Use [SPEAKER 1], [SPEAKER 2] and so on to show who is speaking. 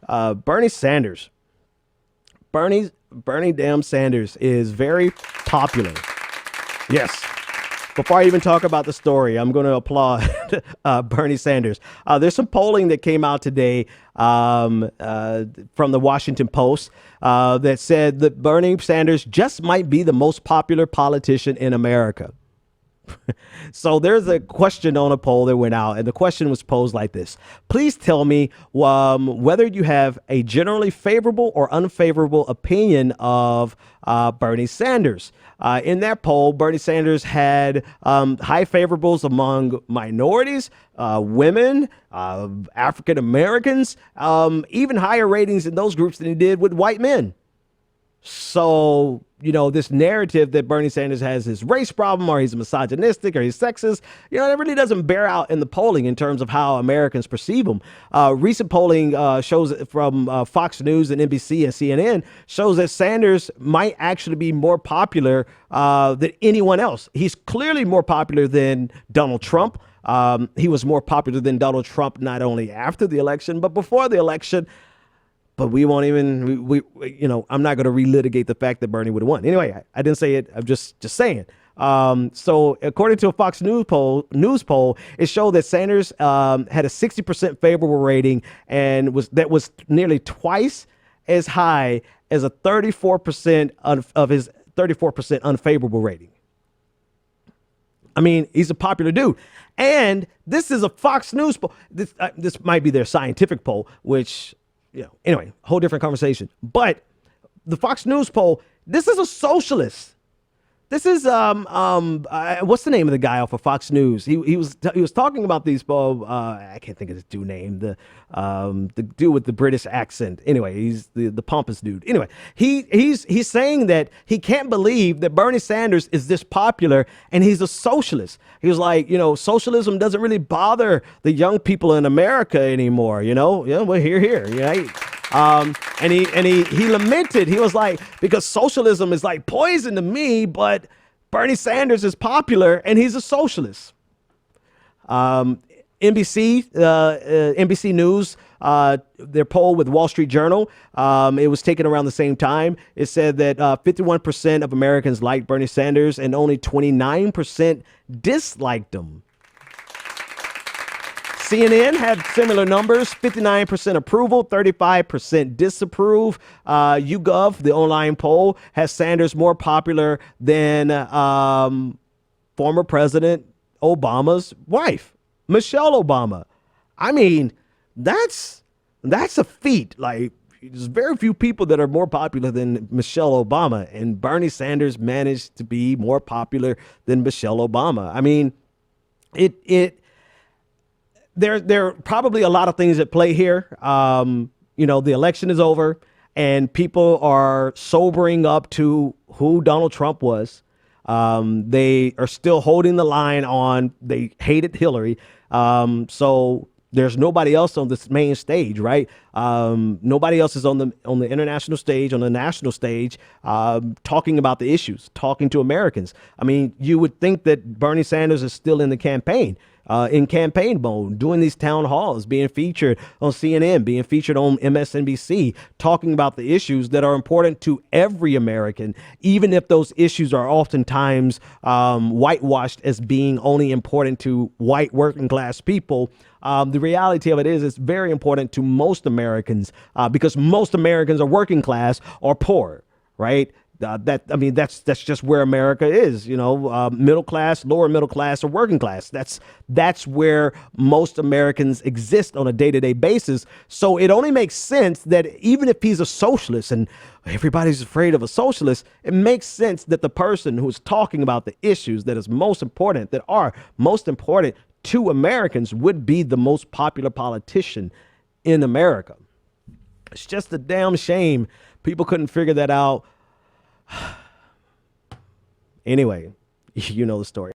[SPEAKER 1] Bernie Sanders. Bernie damn Sanders is very popular. Yes. Before I even talk about the story, I'm going to applaud Bernie Sanders. There's some polling that came out today from the Washington Post that said that Bernie Sanders just might be the most popular politician in America. So there's a question on a poll that went out, and the question was posed like this. Please tell me whether you have a generally favorable or unfavorable opinion of Bernie Sanders. In that poll, Bernie Sanders had high favorables among minorities, women, African Americans, even higher ratings in those groups than he did with white men. So, this narrative that Bernie Sanders has his race problem, or he's misogynistic, or he's sexist, it really doesn't bear out in the polling in terms of how Americans perceive him. Recent polling shows from Fox News and NBC and CNN shows that Sanders might actually be more popular than anyone else. He's clearly more popular than Donald Trump. He was more popular than Donald Trump not only after the election, but before the election. But we won't even, I'm not going to relitigate the fact that Bernie would have won. Anyway, I didn't say it. I'm just saying. So according to a Fox News poll, it showed that Sanders had a 60% favorable rating and was nearly twice as high as a 34% of his 34% unfavorable rating. I mean, he's a popular dude. And this is a Fox News poll. This might be their scientific poll, which... anyway, whole different conversation. But the Fox News poll, this is a socialist. This is what's the name of the guy off of Fox News? He was talking about these. I can't think of his dude name. The dude with the British accent. Anyway, he's the pompous dude. Anyway, he's saying that he can't believe that Bernie Sanders is this popular and he's a socialist. He was like, socialism doesn't really bother the young people in America anymore. Well, here. And he lamented. He was like, because socialism is like poison to me, but Bernie Sanders is popular and he's a socialist. NBC News, their poll with Wall Street Journal, it was taken around the same time. It said that 51% of Americans liked Bernie Sanders and only 29% disliked him. CNN had similar numbers, 59% approval, 35% disapprove. YouGov, the online poll, has Sanders more popular than former President Obama's wife, Michelle Obama. I mean, that's a feat. Like, there's very few people that are more popular than Michelle Obama, and Bernie Sanders managed to be more popular than Michelle Obama. I mean, There are probably a lot of things at play here. The election is over and people are sobering up to who Donald Trump was. They are still holding the line on they hated Hillary. So there's nobody else on this main stage, right? Nobody else is on the international stage, on the national stage, talking about the issues, talking to Americans. I mean, you would think that Bernie Sanders is still in the campaign mode, doing these town halls, being featured on CNN, being featured on MSNBC, talking about the issues that are important to every American, even if those issues are oftentimes whitewashed as being only important to white working class people. The reality of it is it's very important to most Americans because most Americans are working class or poor, right? That's just where America is, middle class, lower middle class, or working class. That's where most Americans exist on a day-to-day basis. So it only makes sense that even if he's a socialist and everybody's afraid of a socialist, it makes sense that the person who's talking about the issues that are most important to Americans would be the most popular politician in America. It's just a damn shame people couldn't figure that out. Anyway, you know the story.